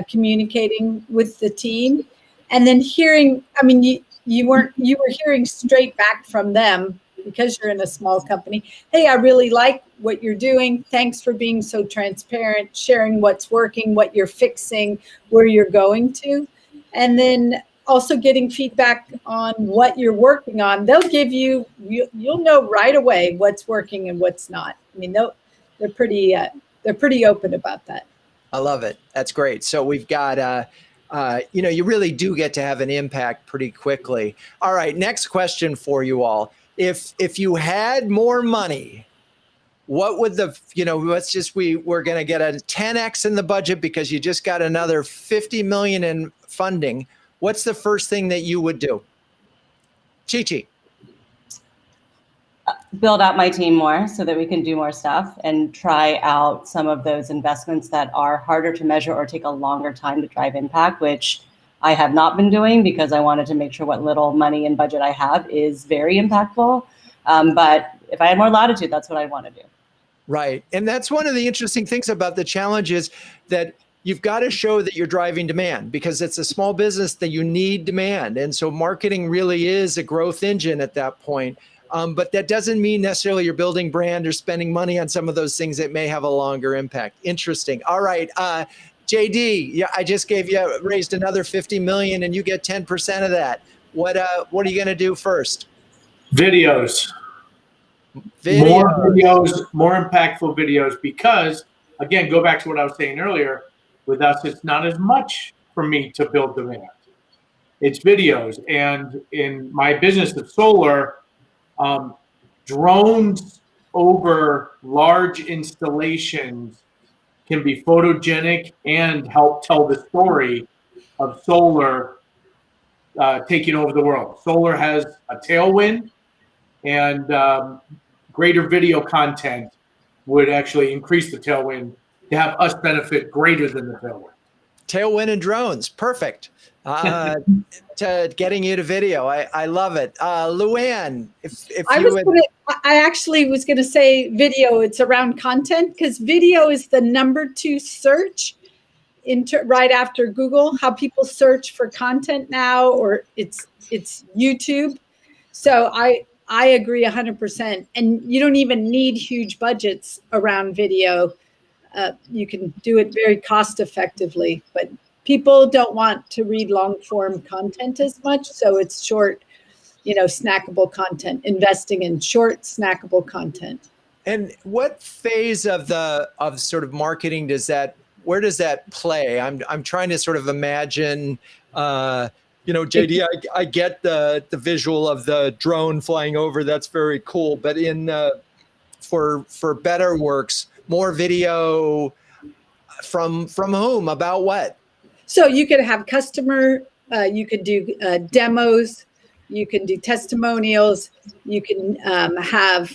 communicating with the team, and then hearing. I mean, you were hearing straight back from them because you're in a small company. Hey, I really like what you're doing. Thanks for being so transparent, sharing what's working, what you're fixing, where you're going to, and then also getting feedback on what you're working on. They'll give you'll know right away what's working and what's not. I mean, they're pretty open about that. I love it. That's great. So we've got, you really do get to have an impact pretty quickly. All right, next question for you all. If you had more money, what would we're going to get a 10x in the budget because you just got another 50 million in funding. What's the first thing that you would do? Chi-Chi. Build out my team more so that we can do more stuff and try out some of those investments that are harder to measure or take a longer time to drive impact, which I have not been doing because I wanted to make sure what little money and budget I have is very impactful. But if I had more latitude, that's what I want to do. Right. And that's one of the interesting things about the challenge is that you've got to show that you're driving demand because it's a small business that you need demand. And so marketing really is a growth engine at that point. But that doesn't mean necessarily you're building brand or spending money on some of those things that may have a longer impact. Interesting. All right. JD, yeah, I just raised another 50 million and you get 10% of that. What are you going to do first? Videos. More videos, more impactful videos, because again, go back to what I was saying earlier, with us, it's not as much for me to build demand. It's videos. And in my business of solar, drones over large installations can be photogenic and help tell the story of solar taking over the world. Solar has a tailwind, and greater video content would actually increase the tailwind to have us benefit greater than the tailwind. Tailwind and drones, perfect. To getting you to video, I love it. Luanne, I actually was going to say video. It's around content because video is the #2 search right after Google. How people search for content now, or it's YouTube. So I agree 100%. And you don't even need huge budgets around video. You can do it very cost effectively, but people don't want to read long form content as much. So it's short, snackable content, investing in short snackable content. And what phase of sort of marketing where does that play? I'm trying to sort of imagine, JD, I get the visual of the drone flying over. That's very cool. But for Betterworks, more video from whom, about what? So you could have you could do demos, you can do testimonials, you can have,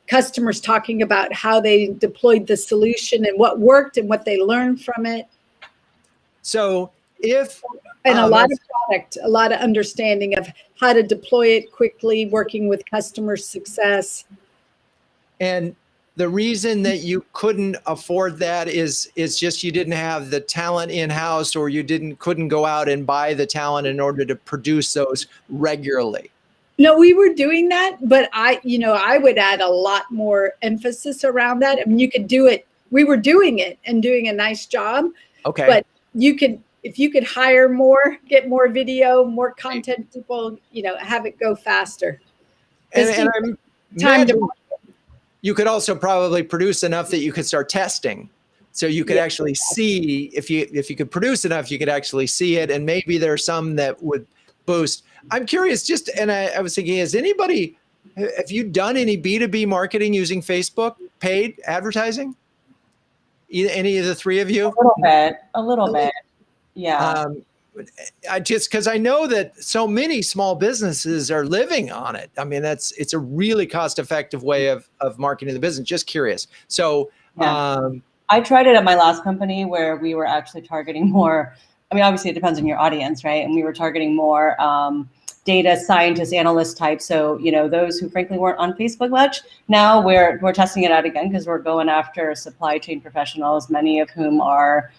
customers talking about how they deployed the solution and what worked and what they learned from it. So a lot of product, a lot of understanding of how to deploy it quickly, working with customer success. And the reason that you couldn't afford that is just you didn't have the talent in-house, or you couldn't go out and buy the talent in order to produce those regularly. No, we were doing that, but I would add a lot more emphasis around that. I mean, you could do it. We were doing it and doing a nice job. Okay. But if you could hire more, get more video, more content people, have it go faster. And time to you could also probably produce enough that you could start testing. So you could actually see, if you could produce enough, you could actually see it. And maybe there's some that would boost. I'm curious, and I was thinking, have you done any B2B marketing using Facebook, paid advertising? Any of the three of you? A little bit. Yeah. Because I know that so many small businesses are living on it. I mean, it's a really cost-effective way of marketing the business. Just curious. So I tried it at my last company where we were actually targeting more. I mean, obviously it depends on your audience, right? And we were targeting more data scientist, analyst type. So, those who frankly weren't on Facebook much. Now we're testing it out again because we're going after supply chain professionals, many of whom are,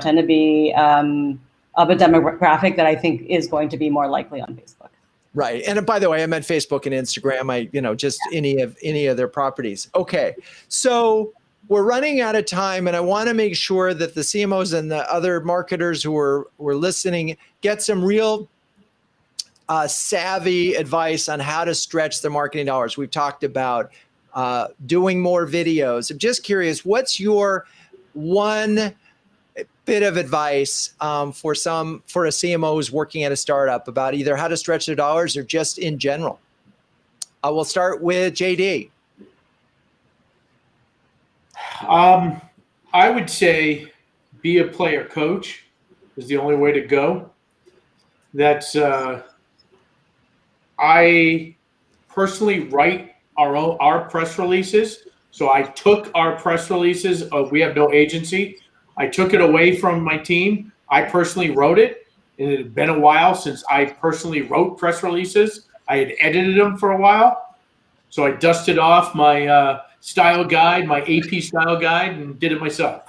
tend to be of a demographic that I think is going to be more likely on Facebook. Right. And by the way, I meant Facebook and Instagram. Just any of their properties. Okay. So we're running out of time, and I want to make sure that the CMOs and the other marketers who are listening get some real savvy advice on how to stretch their marketing dollars. We've talked about doing more videos. I'm just curious, what's your one bit of advice for a CMO who's working at a startup about either how to stretch their dollars or just in general? We'll start with JD. I would say be a player coach is the only way to go. That's I personally write our press releases. So I took our press releases. We have no agency. I took it away from my team. I personally wrote it. And it had been a while since I personally wrote press releases. I had edited them for a while. So I dusted off my style guide, my AP style guide, and did it myself.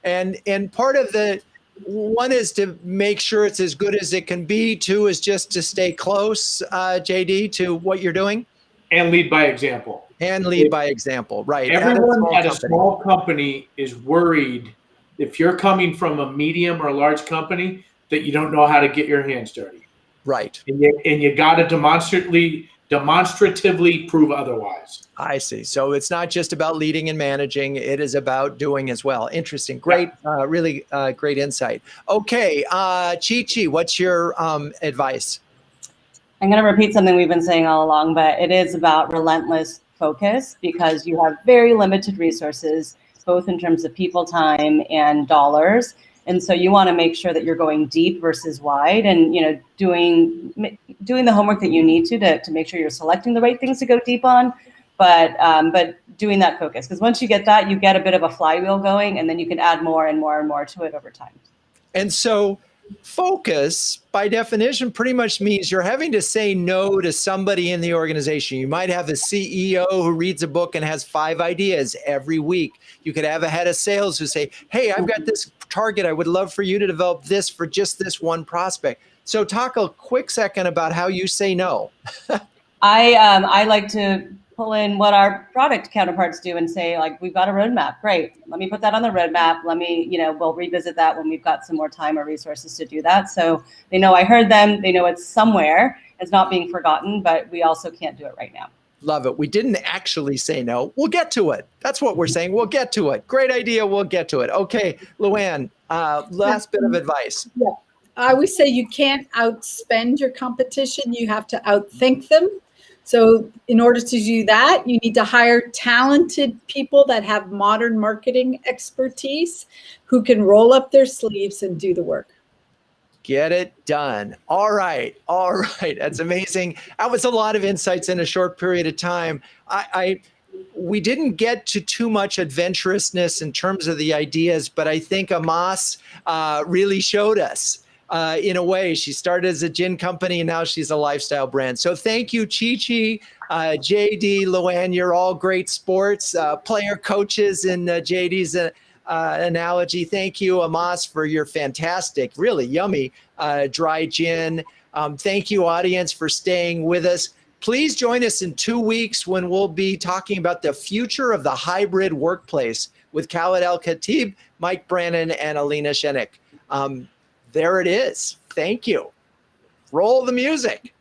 And part of the one is to make sure it's as good as it can be. Two is just to stay close, JD, to what you're doing. And lead by example. Right. Everyone at a small company is worried if you're coming from a medium or a large company that you don't know how to get your hands dirty. Right. And you got to demonstratively prove otherwise. I see. So it's not just about leading and managing. It is about doing as well. Interesting. Great. Really great insight. Okay. Chi-Chi, what's your advice? I'm going to repeat something we've been saying all along, but it is about relentless focus because you have very limited resources, both in terms of people, time, and dollars. And so you want to make sure that you're going deep versus wide and, doing the homework that you need to make sure you're selecting the right things to go deep on, but doing that focus. Because once you get that, you get a bit of a flywheel going, and then you can add more and more and more to it over time. And so focus, by definition, pretty much means you're having to say no to somebody in the organization. You might have a CEO who reads a book and has 5 ideas every week. You could have a head of sales who say, hey, I've got this target. I would love for you to develop this for just this one prospect. So talk a quick second about how you say no. I like to pull in what our product counterparts do and say, like, we've got a roadmap. Great. Let me put that on the roadmap. Let me, we'll revisit that when we've got some more time or resources to do that. So they know I heard them. They know it's somewhere. It's not being forgotten, but we also can't do it right now. Love it. We didn't actually say no. We'll get to it. That's what we're saying. We'll get to it. Great idea. We'll get to it. Okay, Luanne, last bit of advice. Yeah. I always say you can't outspend your competition. You have to outthink them. So in order to do that, you need to hire talented people that have modern marketing expertise who can roll up their sleeves and do the work. Get it done. All right. That's amazing. That was a lot of insights in a short period of time. We didn't get to too much adventurousness in terms of the ideas, but I think Amos really showed us. In a way, she started as a gin company and now she's a lifestyle brand. So thank you, Chi-Chi, JD, Luanne. You're all great sports player coaches in JD's analogy. Thank you, Amos, for your fantastic, really yummy dry gin. Thank you, audience, for staying with us. Please join us in 2 weeks when we'll be talking about the future of the hybrid workplace with Khaled El-Khatib, Mike Brannon, and Alina Shenik. There it is. Thank you. Roll the music.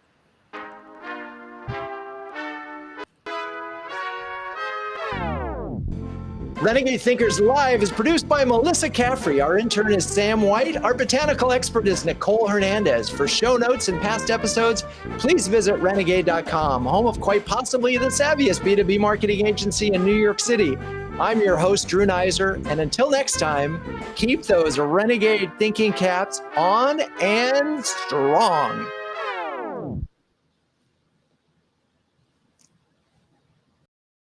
Renegade Thinkers Live is produced by Melissa Caffrey. Our intern is Sam White. Our botanical expert is Nicole Hernandez. For show notes and past episodes, please visit renegade.com, home of quite possibly the savviest B2B marketing agency in New York City. I'm your host, Drew Neiser, and until next time, keep those renegade thinking caps on and strong.